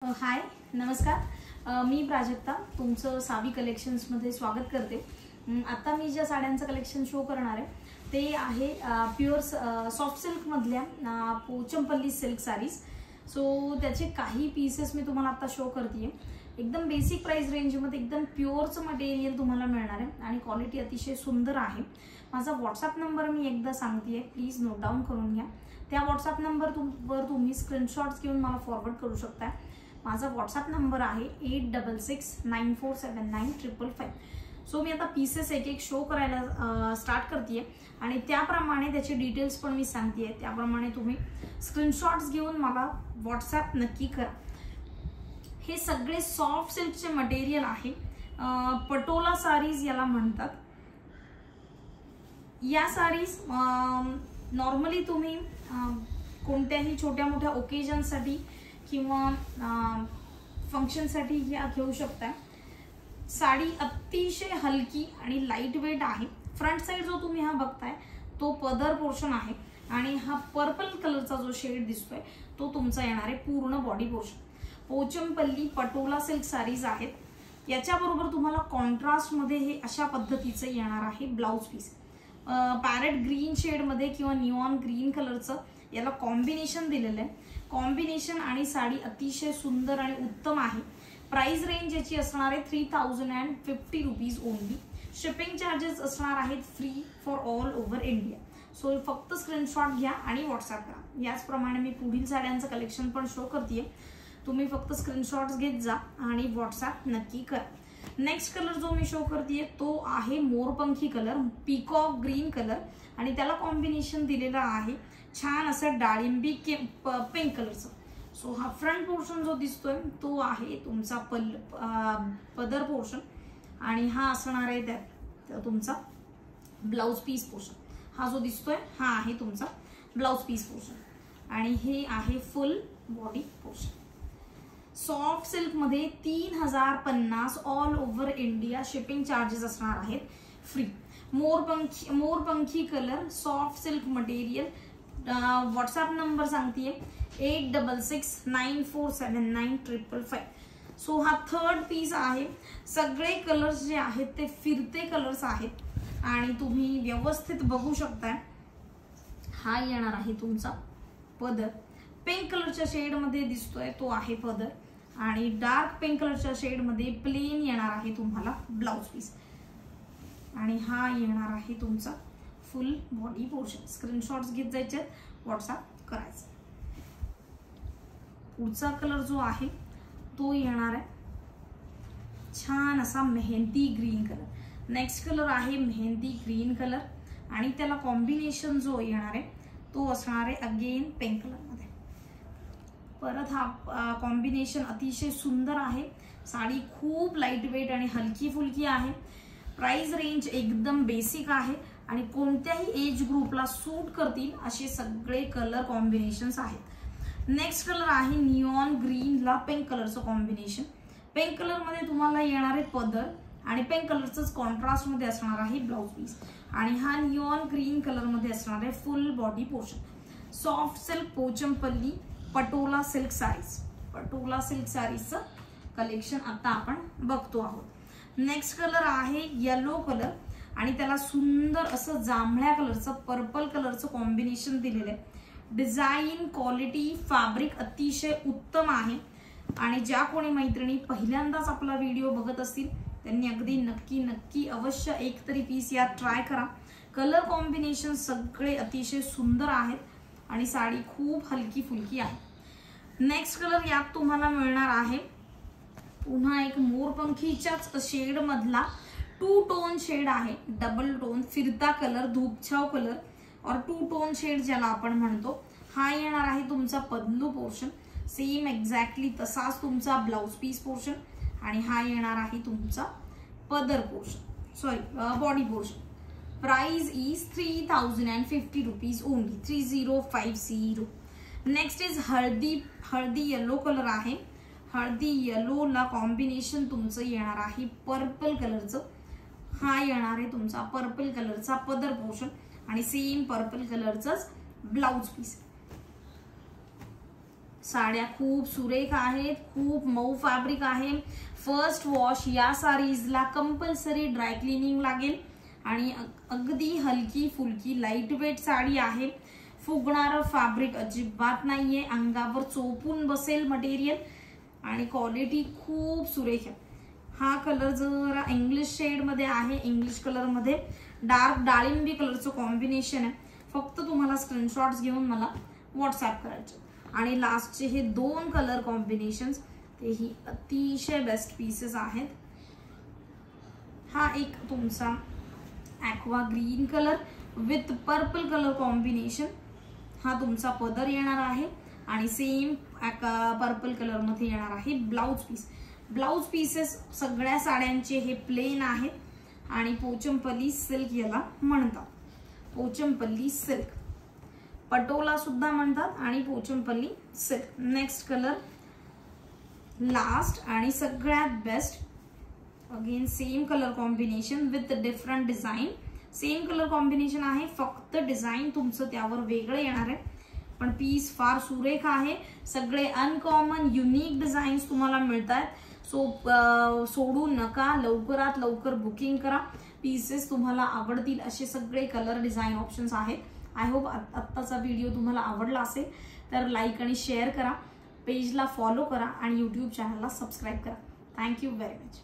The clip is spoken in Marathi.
हाय नमस्कार, मी प्राजक्ता तुमचं सावी कलेक्शन्समध्ये स्वागत करते। आता मी ज्या साड्यांचं कलेक्शन शो करणार आहे ते आहे प्युअर सॉफ्ट सिल्क मधल्या पोचमपल्ली सिल्क साडीज। सो त्याचे काही पीसेस मी तुम्हाला आता शो करते। एकदम बेसिक प्राइस रेंजमध्ये एकदम प्युअरचं मटेरियल तुम्हाला मिळणार आहे आणि क्वालिटी अतिशय सुंदर आहे। माझा व्हॉट्सअप नंबर मी एकदा सांगते, प्लीज नोट डाऊन करून घ्या। त्या व्हॉट्सअप नंबरवर तुम्ही स्क्रीनशॉट्स घेऊन मला फॉरवर्ड करू शकता। माझा व्हॉट्सअप नंबर आहे 8669479555। सो मी आता पीसेस एक एक शो करायला स्टार्ट करते आणि त्याप्रमाणे त्याचे डिटेल्स पण मी सांगते। त्याप्रमाणे तुम्ही स्क्रीनशॉट्स घेऊन मला व्हॉट्सअप नक्की करा। हे सगळे सॉफ्ट सिल्कचे मटेरियल आहे, पटोला साडीज याला म्हणतात। या साडीज नॉर्मली तुम्ही कोणत्याही छोट्या मोठ्या ओकेजनसाठी किंवा फंक्शनसाठी या घेऊ शकता। साडी अतिशय हलकी आणि लाईट वेट आहे। फ्रंट साइड जो तुम्ही हा बघताय तो पदर पोर्शन आहे आणि हा पर्पल कलरचा जो शेड दिसतोय तो तुमचा येणार आहे पूर्ण body portion. Pochampally Patola silk sarees आहेत। याच्याबरोबर तुम्हाला कॉन्ट्रास्ट मध्ये हे अशा पद्धतीचं येणार आहे blouse piece. Parrot green shade मध्ये किंवा निऑन ग्रीन कलरचं याला कॉम्बिनेशन दिलेलं आहे। कॉम्बिनेशन आणि साडी अतिशय सुंदर आणि उत्तम आहे। प्राइस रेंज याची असणार आहे 3050 रुपीज ओनली। शिपिंग चार्जेस असणार आहेत free for all over India. So फक्त स्क्रीनशॉट घ्या आणि व्हॉट्सअप करा। याचप्रमाणे मी पुढील साड्यांचं कलेक्शन पण शो करते, तुम्ही फक्त स्क्रीनशॉट्स घेत जा आणि व्हॉट्सअप नक्की करा। नेक्स्ट कलर जो मी शो करते तो आहे मोरपंखी कलर, पीकॉक ग्रीन कलर आणि त्याला कॉम्बिनेशन दिलेलं आहे छान असं डाळिंबी पिंक कलरचं। सो हा फ्रंट पोर्शन जो दिसतोय तो आहे तुमचा पदर पोर्शन आणि हा असणार आहे त्यात तुमचा ब्लाउज पीस पोर्शन। हा जो दिसतोय हा आहे तुमचा ब्लाउज पीस पोर्शन आणि हे आहे full body portion. Soft silk मध्ये 3050 all over India. Shipping charges असणार आहेत फ्री। मोरपंखी colour soft silk material. WhatsApp number सांगते 8669479555। सो हा थर्ड पीस आहे। सगळे कलर्स जे आहेत ते फिरते कलर्स आहेत आणि तुम्ही व्यवस्थित बघू शकता। हा येणार आहे तुमचा पदर। पिंक कलरच्या शेड मध्ये दिसतोय तो आहे पदर आणि डार्क पिंक कलरच्या शेड मध्ये प्लेन येणार आहे तुम्हाला ब्लाउज पीस आणि हा येणार आहे तुमचा फुल बॉडी पोर्शन। स्क्रीनशॉट्स घेत जायचे, व्हॉट्सअप करायचं। पुढचा कलर जो आहे तो येणार आहे छान असा mehndi green colour. Next colour आहे मेहंदी ग्रीन कलर आणि त्याला कॉम्बिनेशन जो येणार आहे तो असणार आहे अगेन पिंक कलर मध्ये। परत हा कॉम्बिनेशन अतिशय सुंदर आहे। साडी खूप लाईट वेट आणि हलकी फुलकी आहे। प्राइस रेंज एकदम बेसिक आहे आणि कोणत्याही एज ग्रुपला सूट करतील असे सगळे कलर कॉम्बिनेशन्स आहेत। नेक्स्ट कलर आहे निऑन ग्रीन ला पिंक कलरचं कॉम्बिनेशन। पिंक कलर मध्ये तुम्हाला येणार आहे पदर आणि पिंक कलरचंच कॉन्ट्रास्ट मध्ये असणार आहे ब्लाउज पीस आणि हा निऑन ग्रीन कलर मध्ये असणार आहे full body portion. Soft silk Pochampally Patola silk sarees. Patola silk साडीजचं कलेक्शन आता आपण बघतो आहोत। नेक्स्ट कलर आहे येलो कलर आणि त्याला सुंदर असं जांभळ्या कलरचं पर्पल कलरचं कॉम्बिनेशन दिलेलं आहे। डिझाइन क्वालिटी फॅब्रिक अतिशय उत्तम आहे आणि ज्या कोणी मैत्रिणी पहिल्यांदाच आपला व्हिडिओ बघत असतील त्यांनी अगदी नक्की अवश्य एक तरी पीस यात ट्राय करा। कलर कॉम्बिनेशन सगळे अतिशय सुंदर आहेत आणि साडी खूप हलकी फुलकी आहे। नेक्स्ट कलर यात तुम्हाला मिळणार आहे पुन्हा एक मोरपंखीच्याच शेड मधला 2 टोन शेड आहे। डबल टोन फिरता कलर, धूपछाव कलर और 2 टोन शेड ज्याला आपण म्हणतो। हा येणार आहे तुमचा पल्लू पोर्शन, सेम एक्झॅक्टली तसाच तुमचा ब्लाउज पीस पोर्शन आणि हा येणार आहे तुमचा पदर portion, sorry body portion. Price is 3050 rupees only, 3050। Next is हळदी येलो कलर आहे। हळदी येलो ला कॉम्बिनेशन तुमचं येणार आहे पर्पल कलरचं। हा येणार आहे तुमचा पर्पल कलरचा पदर पोर्शन आणि सेम पर्पल कलरचाच ब्लाउज पीस। साड्या खूप सुरेख आहेत, खूप मऊ फॅब्रिक आहे. फर्स्ट वॉश या साडीजला कंपल्सरी ड्राय क्लिनिंग लागेल आणि अगदी हलकी फुलकी लाईट वेट साडी आहे. फुगणारं फॅब्रिक अजिबात नाहीये, अंगावर चोपून बसेल मटेरियल आणि क्वालिटी खूप सुरेख आहे. हा कलर जरा इंग्लिश शेड मध्ये आहे, इंग्लिश कलर मध्ये डार्क डाळिंबी कलरचं कॉम्बिनेशन आहे. फक्त तुम्हाला स्क्रीनशॉट्स घेऊन मला व्हॉट्सअप करायचे. आणि लास्टचे हे 2 कलर कॉम्बिनेशन्स तेही अतिशय बेस्ट पीसेस आहेत. हा एक तुमचा aqua green colour with purple colour combination, हा तुमचा पदर येणार आहे आणि सेम पर्पल कलर मध्ये येणार आहे ब्लाउज पीस. ब्लाउज पीसेस सगळ्या साड्यांचे हे प्लेन आहेत आणि पोचमपल्ली सिल्क याला म्हणतात. पोचमपल्ली सिल्क, पटोला सुद्धा म्हणतात आणि Pochampally silk. Next colour last आणि सगळ्यात best, again same colour combination with different design. Same colour combination आहे, फक्त डिझाईन तुमचं त्यावर वेगळं येणार आहे, पण पीस फार सुरेख आहे. सगळे अनकॉमन युनिक डिझाईन्स तुम्हाला मिळतात. सो सोडू नका, लवकरात लवकर बुकिंग करा. पीसेस तुम्हाला आवडतील असे सगळे कलर डिझाईन ऑप्शन्स आहेत. आय होप आत्ताचा व्हिडिओ तुम्हाला आवडला असेल तर लाईक आणि शेअर करा, पेजला फॉलो करा आणि यूट्यूब चॅनलला सबस्क्राईब करा. Thank you very much.